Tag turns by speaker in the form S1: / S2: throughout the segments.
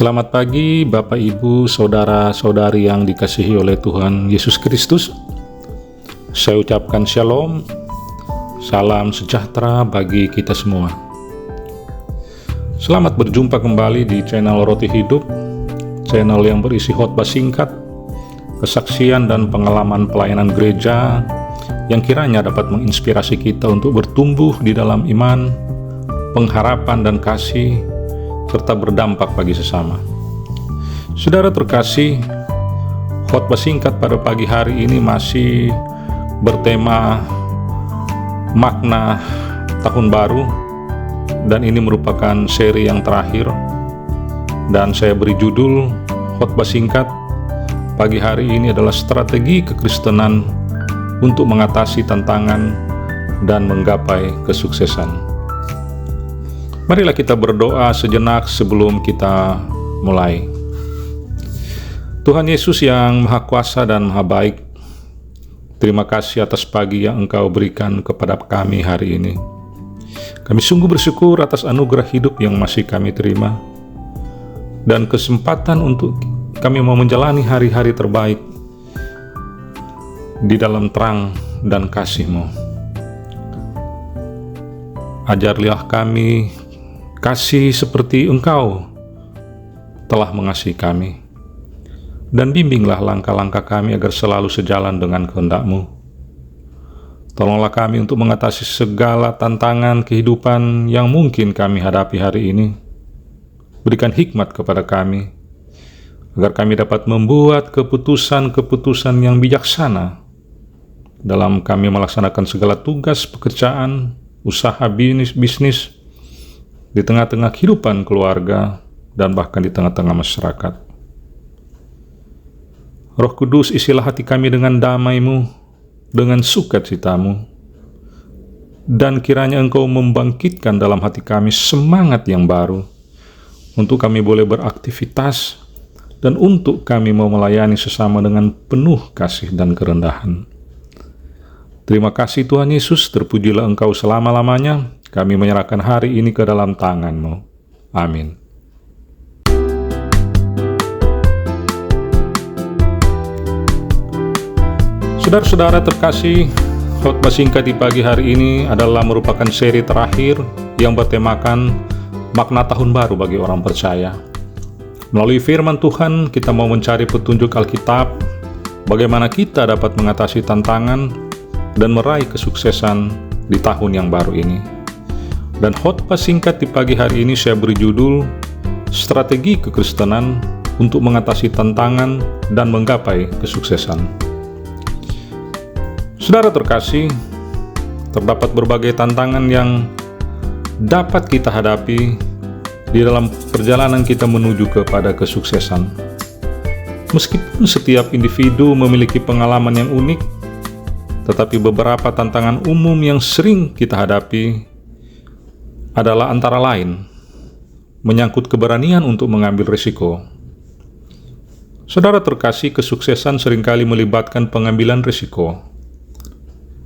S1: Selamat pagi Bapak Ibu, Saudara-saudari yang dikasihi oleh Tuhan Yesus Kristus. Saya ucapkan shalom, salam sejahtera bagi kita semua. Selamat berjumpa kembali di channel Roti Hidup, channel yang berisi khotbah singkat, kesaksian dan pengalaman pelayanan gereja yang kiranya dapat menginspirasi kita untuk bertumbuh di dalam iman, pengharapan dan kasih, serta berdampak bagi sesama. Saudara terkasih, khotbah singkat pada pagi hari ini masih bertema makna tahun baru, dan ini merupakan seri yang terakhir, dan saya beri judul khotbah singkat pagi hari ini adalah strategi kekristenan untuk mengatasi tantangan dan menggapai kesuksesan. Marilah kita berdoa sejenak sebelum kita mulai. Tuhan Yesus yang Maha Kuasa dan Maha Baik, terima kasih atas pagi yang Engkau berikan kepada kami hari ini. Kami sungguh bersyukur atas anugerah hidup yang masih kami terima, dan kesempatan untuk kami mau menjalani hari-hari terbaik di dalam terang dan kasih-Mu. Ajarlah kami kasih seperti Engkau telah mengasihi kami, dan bimbinglah langkah-langkah kami agar selalu sejalan dengan kehendak-Mu. Tolonglah kami untuk mengatasi segala tantangan kehidupan yang mungkin kami hadapi hari ini. Berikan hikmat kepada kami, agar kami dapat membuat keputusan-keputusan yang bijaksana dalam kami melaksanakan segala tugas pekerjaan, usaha bisnis, di tengah-tengah kehidupan keluarga, dan bahkan di tengah-tengah masyarakat. Roh Kudus, isilah hati kami dengan damai-Mu, dengan sukacita-Mu, dan kiranya Engkau membangkitkan dalam hati kami semangat yang baru, untuk kami boleh beraktivitas, dan untuk kami mau melayani sesama dengan penuh kasih dan kerendahan. Terima kasih Tuhan Yesus, terpujilah Engkau selama-lamanya. Kami menyerahkan hari ini ke dalam tangan-Mu. Amin. Saudara-saudara terkasih, khotbah singkat di pagi hari ini adalah merupakan seri terakhir yang bertemakan makna tahun baru bagi orang percaya. Melalui firman Tuhan, kita mau mencari petunjuk Alkitab, bagaimana kita dapat mengatasi tantangan dan meraih kesuksesan di tahun yang baru ini. Dan khotbah singkat di pagi hari ini saya beri judul Strategi Kekristenan untuk Mengatasi Tantangan dan Menggapai Kesuksesan. Saudara terkasih, terdapat berbagai tantangan yang dapat kita hadapi di dalam perjalanan kita menuju kepada kesuksesan. Meskipun setiap individu memiliki pengalaman yang unik, tetapi beberapa tantangan umum yang sering kita hadapi adalah antara lain menyangkut keberanian untuk mengambil risiko. Saudara terkasih, kesuksesan seringkali melibatkan pengambilan risiko,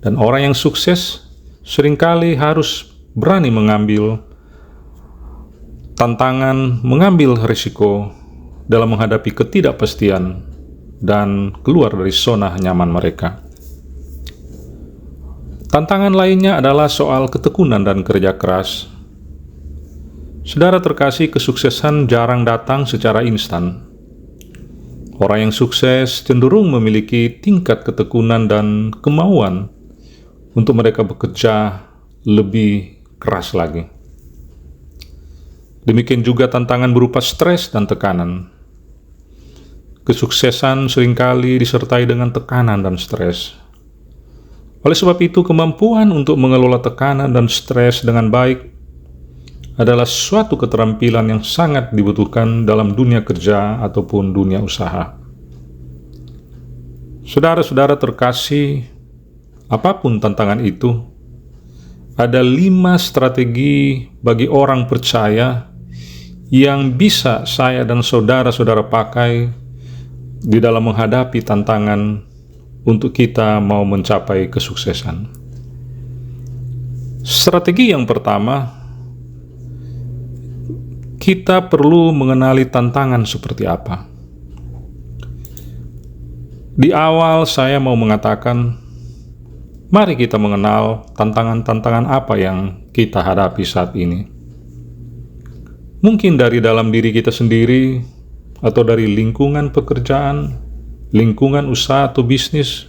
S1: dan orang yang sukses seringkali harus berani mengambil tantangan, mengambil risiko dalam menghadapi ketidakpastian dan keluar dari zona nyaman mereka. Tantangan lainnya adalah soal ketekunan dan kerja keras. Saudara terkasih, kesuksesan jarang datang secara instan. Orang yang sukses cenderung memiliki tingkat ketekunan dan kemauan untuk mereka bekerja lebih keras lagi. Demikian juga tantangan berupa stres dan tekanan. Kesuksesan seringkali disertai dengan tekanan dan stres. Oleh sebab itu, kemampuan untuk mengelola tekanan dan stres dengan baik adalah suatu keterampilan yang sangat dibutuhkan dalam dunia kerja ataupun dunia usaha. Saudara-saudara terkasih, apapun tantangan itu, ada 5 strategi bagi orang percaya yang bisa saya dan saudara-saudara pakai di dalam menghadapi tantangan untuk kita mau mencapai kesuksesan. Strategi yang pertama, kita perlu mengenali tantangan seperti apa. Di awal saya mau mengatakan, mari kita mengenal tantangan-tantangan apa yang kita hadapi saat ini. Mungkin dari dalam diri kita sendiri, atau dari lingkungan pekerjaan, lingkungan usaha atau bisnis.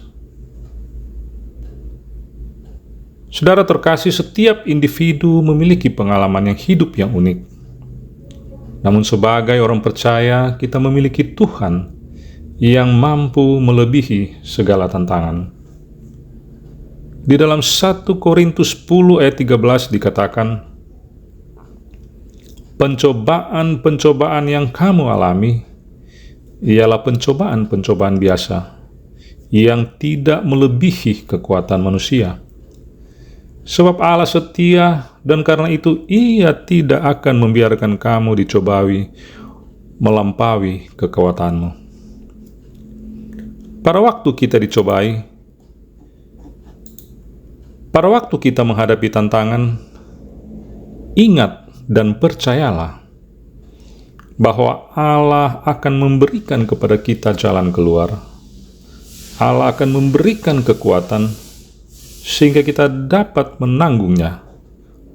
S1: Saudara terkasih, setiap individu memiliki pengalaman yang hidup yang unik. Namun sebagai orang percaya, kita memiliki Tuhan yang mampu melebihi segala tantangan. Di dalam 1 Korintus 10 ayat 13 dikatakan, pencobaan-pencobaan yang kamu alami ialah pencobaan-pencobaan biasa yang tidak melebihi kekuatan manusia. Sebab Allah setia, dan karena itu Ia tidak akan membiarkan kamu dicobai melampaui kekuatanmu. Pada waktu kita menghadapi tantangan, ingat dan percayalah bahwa Allah akan memberikan kepada kita jalan keluar. Allah akan memberikan kekuatan sehingga kita dapat menanggungnya.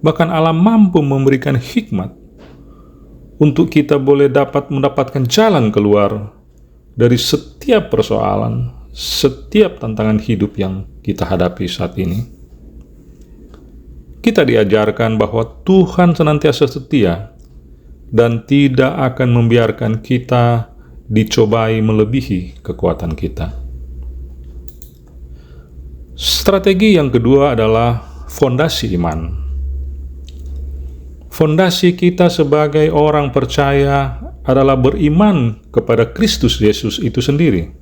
S1: Bahkan Allah mampu memberikan hikmat untuk kita boleh dapat mendapatkan jalan keluar dari setiap persoalan, setiap tantangan hidup yang kita hadapi saat ini. Kita diajarkan bahwa Tuhan senantiasa setia dan tidak akan membiarkan kita dicobai melebihi kekuatan kita. Strategi yang kedua adalah fondasi iman. Fondasi kita sebagai orang percaya adalah beriman kepada Kristus Yesus itu sendiri.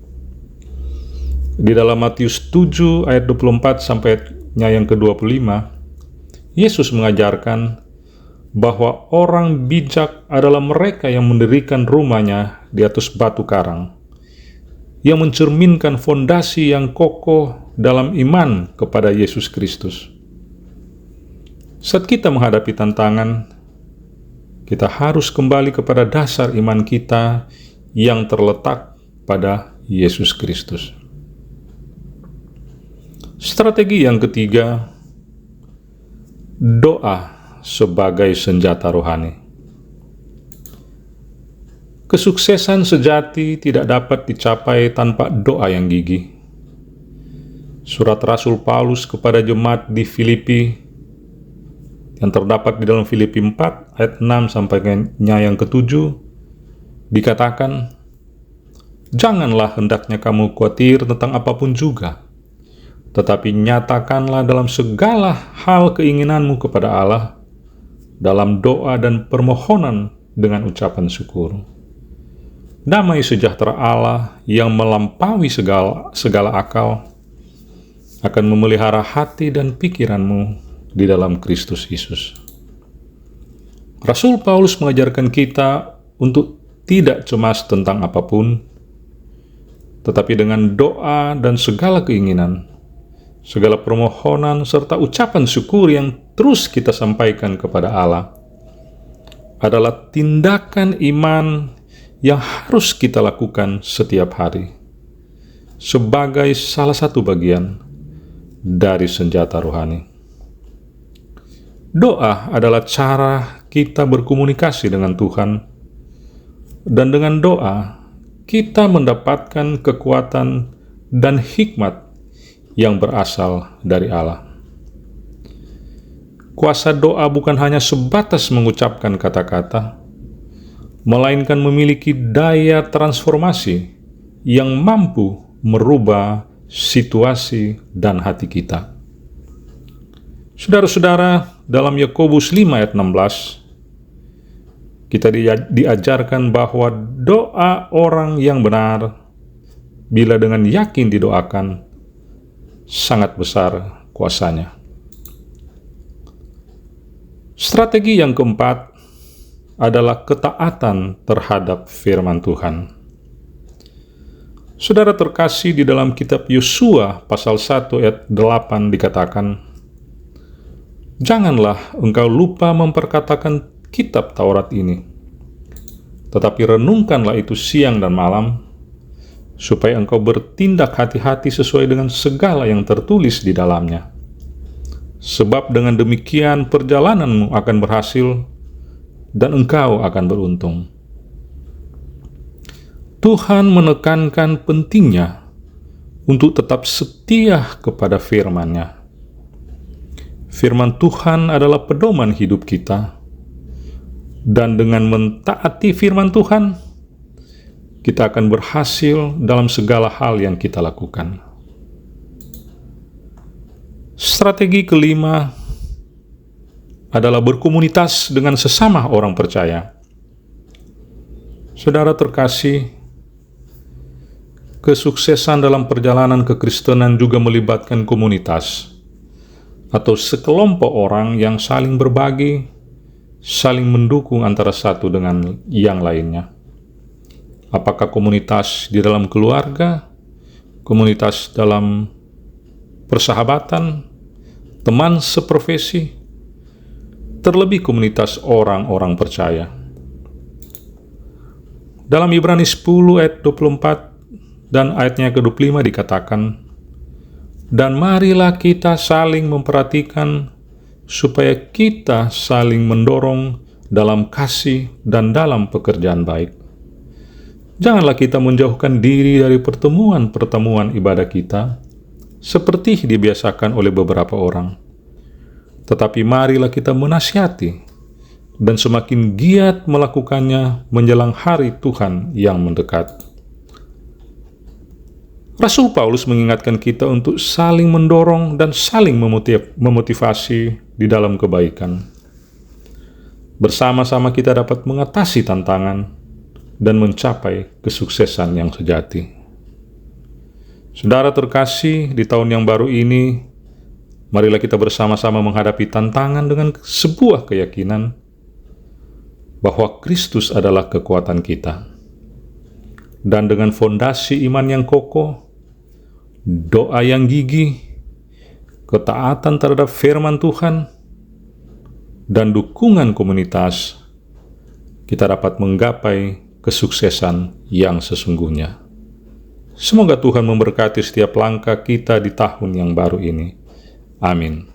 S1: Di dalam Matius 7 ayat 24 sampai yang ke-25, Yesus mengajarkan bahwa orang bijak adalah mereka yang mendirikan rumahnya di atas batu karang, yang mencerminkan fondasi yang kokoh dalam iman kepada Yesus Kristus. Saat kita menghadapi tantangan, kita harus kembali kepada dasar iman kita yang terletak pada Yesus Kristus. Strategi yang ketiga, doa sebagai senjata rohani. Kesuksesan sejati tidak dapat dicapai tanpa doa yang gigih. Surat Rasul Paulus kepada jemaat di Filipi yang terdapat di dalam Filipi 4 ayat 6 sampai yang ke-7 dikatakan, janganlah hendaknya kamu khawatir tentang apapun juga, tetapi nyatakanlah dalam segala hal keinginanmu kepada Allah dalam doa dan permohonan dengan ucapan syukur. Damai sejahtera Allah yang melampaui segala akal akan memelihara hati dan pikiranmu di dalam Kristus Yesus. Rasul Paulus mengajarkan kita untuk tidak cemas tentang apapun, tetapi dengan doa dan segala keinginan, segala permohonan serta ucapan syukur yang terus kita sampaikan kepada Allah adalah tindakan iman yang harus kita lakukan setiap hari sebagai salah satu bagian dari senjata rohani. Doa adalah cara kita berkomunikasi dengan Tuhan, dan dengan doa kita mendapatkan kekuatan dan hikmat yang berasal dari Allah. Kuasa doa bukan hanya sebatas mengucapkan kata-kata, melainkan memiliki daya transformasi yang mampu merubah situasi dan hati kita. Saudara-saudara, dalam Yakobus 5 ayat 16, kita diajarkan bahwa doa orang yang benar, bila dengan yakin didoakan, sangat besar kuasanya. Strategi yang keempat adalah ketaatan terhadap firman Tuhan. Saudara terkasih, di dalam kitab Yosua pasal 1 ayat 8 dikatakan, janganlah engkau lupa memperkatakan kitab Taurat ini, tetapi renungkanlah itu siang dan malam, supaya engkau bertindak hati-hati sesuai dengan segala yang tertulis di dalamnya. Sebab dengan demikian perjalananmu akan berhasil, dan engkau akan beruntung. Tuhan menekankan pentingnya untuk tetap setia kepada firman-Nya. Firman Tuhan adalah pedoman hidup kita, dan dengan mentaati firman Tuhan, kita akan berhasil dalam segala hal yang kita lakukan. Strategi kelima adalah berkomunitas dengan sesama orang percaya. Saudara terkasih, kesuksesan dalam perjalanan kekristenan juga melibatkan komunitas atau sekelompok orang yang saling berbagi, saling mendukung antara satu dengan yang lainnya. Apakah komunitas di dalam keluarga, komunitas dalam persahabatan, teman seprofesi, terlebih komunitas orang-orang percaya. Dalam Ibrani 10 ayat 24 dan ayatnya ke-25 dikatakan, "Dan marilah kita saling memperhatikan supaya kita saling mendorong dalam kasih dan dalam pekerjaan baik. Janganlah kita menjauhkan diri dari pertemuan-pertemuan ibadah kita, seperti dibiasakan oleh beberapa orang. Tetapi marilah kita menasihati, dan semakin giat melakukannya menjelang hari Tuhan yang mendekat." Rasul Paulus mengingatkan kita untuk saling mendorong dan saling memotivasi di dalam kebaikan. Bersama-sama kita dapat mengatasi tantangan dan mencapai kesuksesan yang sejati. Saudara terkasih, di tahun yang baru ini, marilah kita bersama-sama menghadapi tantangan dengan sebuah keyakinan bahwa Kristus adalah kekuatan kita. Dan dengan fondasi iman yang kokoh, doa yang gigih, ketaatan terhadap firman Tuhan, dan dukungan komunitas, kita dapat menggapai kesuksesan yang sesungguhnya. Semoga Tuhan memberkati setiap langkah kita di tahun yang baru ini. Amin.